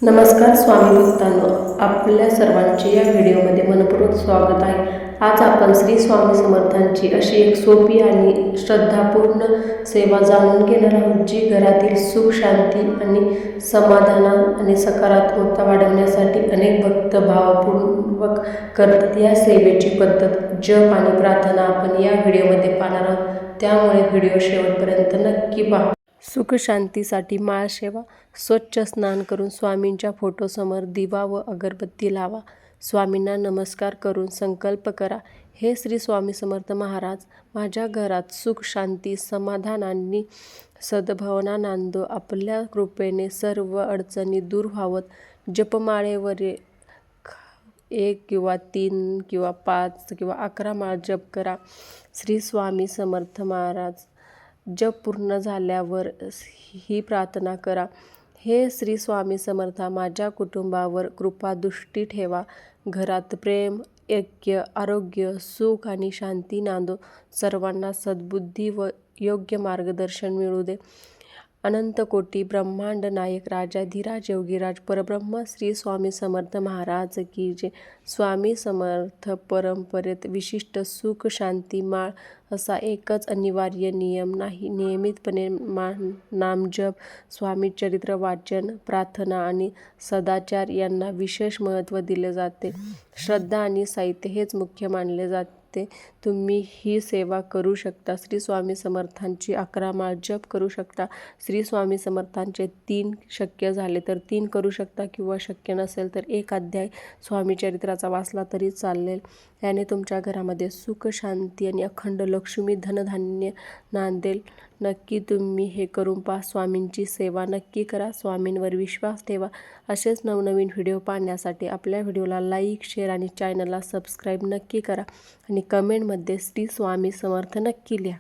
नमस्कार स्वामी भक्तांनो, आपल्या सर्वांचे या व्हिडिओमध्ये मनपूर्वक स्वागत आहे. आज आपण श्री स्वामी समर्थांची अशी एक सोपी आणि श्रद्धापूर्ण सेवा जाणून घेणार आहोत, जी घरातील सुख, शांती आणि समाधान आणि सकारात्मकता वाढवण्यासाठी अनेक भक्त भावपूर्वक करतात. या सेवेची पद्धत, जप आणि प्रार्थना आपण या व्हिडिओमध्ये पाहणार आहोत, त्यामुळे व्हिडिओ शेवटपर्यंत नक्की पहा. सुख शांतीसाठी माळ सेवा. स्वच्छ स्नान करून स्वामींच्या फोटोसमोर दिवा व अगरबत्ती लावा. स्वामींना नमस्कार करून संकल्प करा, हे श्री स्वामी समर्थ महाराज, माझ्या घरात सुख, शांती, समाधान आणि सद्भावना नांदो. आपल्या कृपेने सर्व अडचणी दूर व्हावत. जपमाळेवर 1 किंवा 3 किंवा 5 किंवा 11 माळ जप करा. श्री स्वामी समर्थ महाराज. जप पूर्ण झाल्यावर ही प्रार्थना करा, हे श्री स्वामी समर्था, माझ्या कुटुंबावर कृपादृष्टी ठेवा. घरात प्रेम, ऐक्य, आरोग्य, सुख आणि शांती नांदो. सर्वांना सद्बुद्धी व योग्य मार्गदर्शन मिळू दे. अनंत कोटी ब्रह्मांड नायक राजाधिराज योगीराज परब्रह्म श्री स्वामी समर्थ महाराज की जय. स्वामी समर्थ परंपरेत विशिष्ट सुख शांती माळ असा एकच अनिवार्य नियम नाही. नियमितपणे नामजप, स्वामी चरित्र वाचन, प्रार्थना आणि सदाचार यांना विशेष महत्त्व दिले जाते. श्रद्धा आणि साहित्य हेच मुख्य मानले जाते. तुम्ही ही सेवा करू शकता. श्री स्वामी समर्थांची 11 माळ जप करू शकता. श्री स्वामी समर्थांचे 3 शक्य झाले तर 3 करू शकता, किंवा शक्य नसेल तर 1 अध्याय स्वामी चरित्राचा वाचला तरी चालेल. याने तुमच्या घरामध्ये सुख, शांती आणि अखंड लक्ष्मी धनधान्य नांदेल. नक्की तुम्ही हे करून पहा. स्वामींची सेवा नक्की करा. स्वामींवर विश्वास ठेवा. असेच नवनवीन व्हिडिओ पाहण्यासाठी आपल्या व्हिडिओला लाईक, शेअर आणि चॅनलला सबस्क्राईब नक्की करा. आणि कमेंटमध्ये श्री स्वामी समर्थ नक्की लिहा.